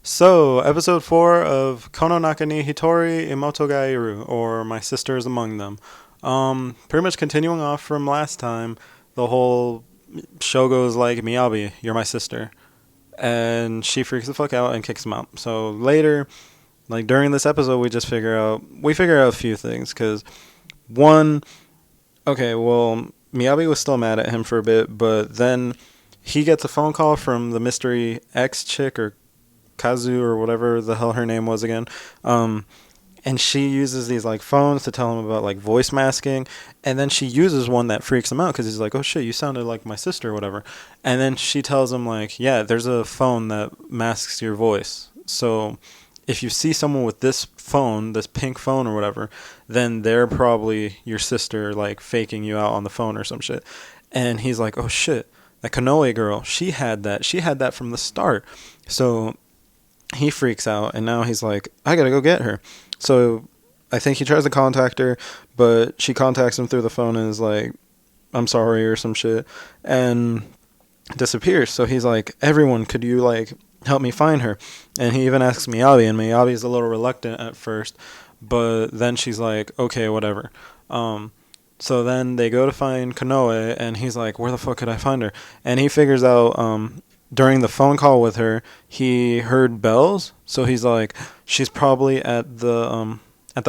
So, episode 4 of Kono Naka ni Hitori Imouto ga Iru, or My Sisters Among Them. Pretty much continuing off from last time, the whole show goes like, Miyabi, you're my sister. And she freaks the fuck out and kicks him out. So later, like during this episode, we figure out a few things. Because, one, okay, well, Miyabi was still mad at him for a bit, but then he gets a phone call from the mystery ex chick or Kazu or whatever the hell her name was again. And she uses these like phones to tell him about like voice masking, and then she uses one that freaks him out because he's like, "Oh shit, you sounded like my sister," or whatever. And then she tells him like, "Yeah, there's a phone that masks your voice. So if you see someone with this phone, this pink phone or whatever, then they're probably your sister, like faking you out on the phone or some shit." And he's like, "Oh shit, that Kanoe girl, she had that. She had that from the start." So he freaks out, and now he's like, I gotta go get her. So I think he tries to contact her, but she contacts him through the phone and is like, I'm sorry or some shit, and disappears. So he's like, everyone, could you like help me find her? And he even asks Miyabi, and Miyabi's a little reluctant at first, but then she's like, okay, whatever. So then they go to find Kanoe, and he's like, where the fuck could I find her? And he figures out during the phone call with her, he heard bells. So he's like, she's probably at the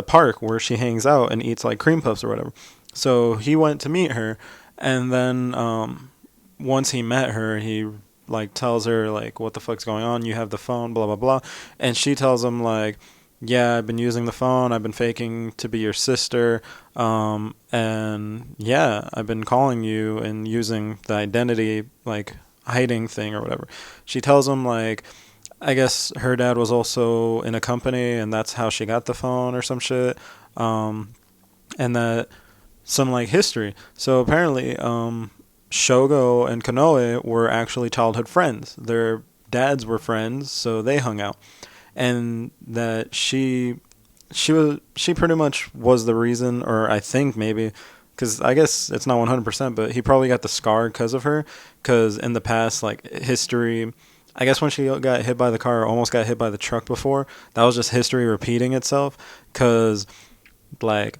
park where she hangs out and eats like cream puffs or whatever. So he went to meet her, and then once he met her, he like tells her like, what the fuck's going on? You have the phone, blah blah blah. And she tells him like, yeah, I've been using the phone. I've been faking to be your sister. And yeah, I've been calling you and using the identity like hiding thing or whatever. She tells him like, I guess her dad was also in a company and that's how she got the phone or some shit. And that some like history. So apparently, Shogo and Kanoe were actually childhood friends. Their dads were friends, so they hung out. And that she pretty much was the reason, or I think maybe, because I guess it's not 100%, but he probably got the scar because of her. Because in the past, like history, I guess when she got hit by the car, or almost got hit by the truck before, that was just history repeating itself. Because like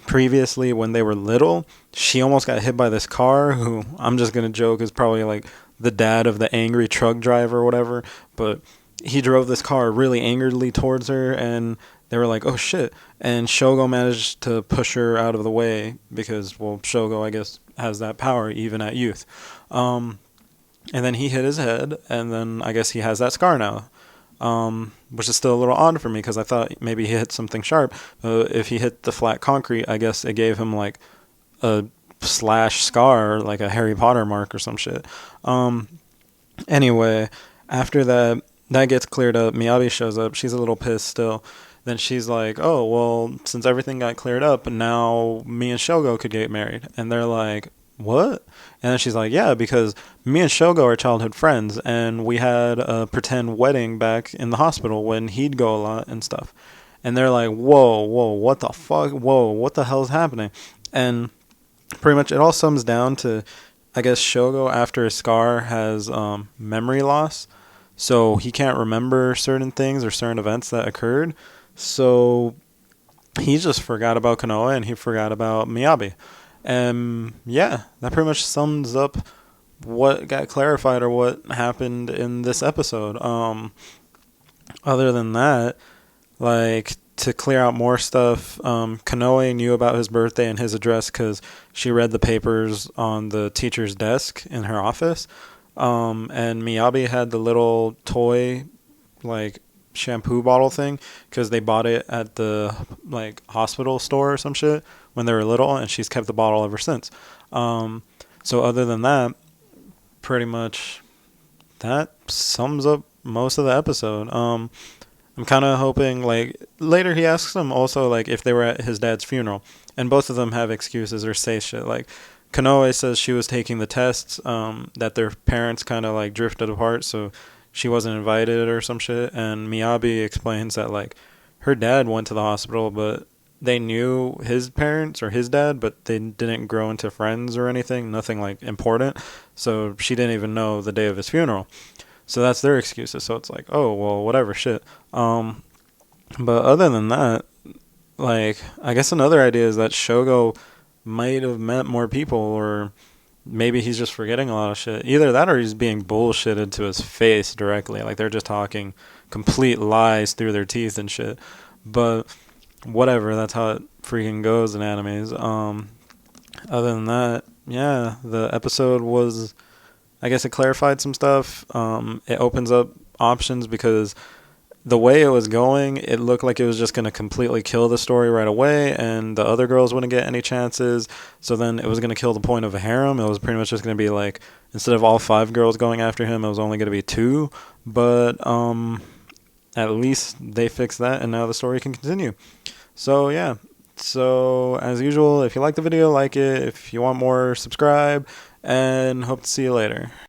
previously, when they were little, she almost got hit by this car. Who I'm just gonna joke is probably like the dad of the angry truck driver or whatever. But he drove this car really angrily towards her, and they were like, oh shit. And Shogo managed to push her out of the way because, well, Shogo, I guess, has that power even at youth. And then he hit his head, and then I guess he has that scar now. Which is still a little odd for me because I thought maybe he hit something sharp. If he hit the flat concrete, I guess it gave him like a slash scar, like a Harry Potter mark or some shit. Anyway, after that gets cleared up. Miyabi shows up. She's a little pissed still. Then she's like, oh, well, since everything got cleared up, now me and Shogo could get married. And they're like, what? And then she's like, yeah, because me and Shogo are childhood friends, and we had a pretend wedding back in the hospital when he'd go a lot and stuff. And they're like, whoa, what the fuck? Whoa, what the hell's happening? And pretty much it all sums down to, I guess, Shogo, after his scar, has memory loss. So he can't remember certain things or certain events that occurred. So he just forgot about Konoha and he forgot about Miyabi. And yeah, that pretty much sums up what got clarified or what happened in this episode. Other than that, like to clear out more stuff, Konoe knew about his birthday and his address because she read the papers on the teacher's desk in her office. And Miyabi had the little toy, like shampoo bottle thing because they bought it at the like hospital store or some shit when they were little, and she's kept the bottle ever since. So other than that, pretty much that sums up most of the episode. I'm kind of hoping, like, later he asks them also, like, if they were at his dad's funeral, and both of them have excuses or say shit. Like, Kanoe says she was taking the tests, that their parents kind of, like, drifted apart, so she wasn't invited or some shit, and Miyabi explains that, like, her dad went to the hospital, but they knew his parents or his dad, but they didn't grow into friends or anything, nothing, like, important, so she didn't even know the day of his funeral. So that's their excuses. So it's like, oh well, whatever, shit. But other than that, like, I guess another idea is that Shogo might have met more people, or maybe he's just forgetting a lot of shit. Either that, or he's being bullshitted to his face directly. Like they're just talking complete lies through their teeth and shit. But whatever, that's how it freaking goes in animes. Other than that, yeah, the episode was, I guess it clarified some stuff. It opens up options because the way it was going, it looked like it was just going to completely kill the story right away, and the other girls wouldn't get any chances. So then it was going to kill the point of a harem. It was pretty much just going to be like, instead of all 5 girls going after him, it was only going to be 2. But at least they fixed that, and now the story can continue. So yeah. So as usual, if you like the video, like it. If you want more, subscribe, and hope to see you later.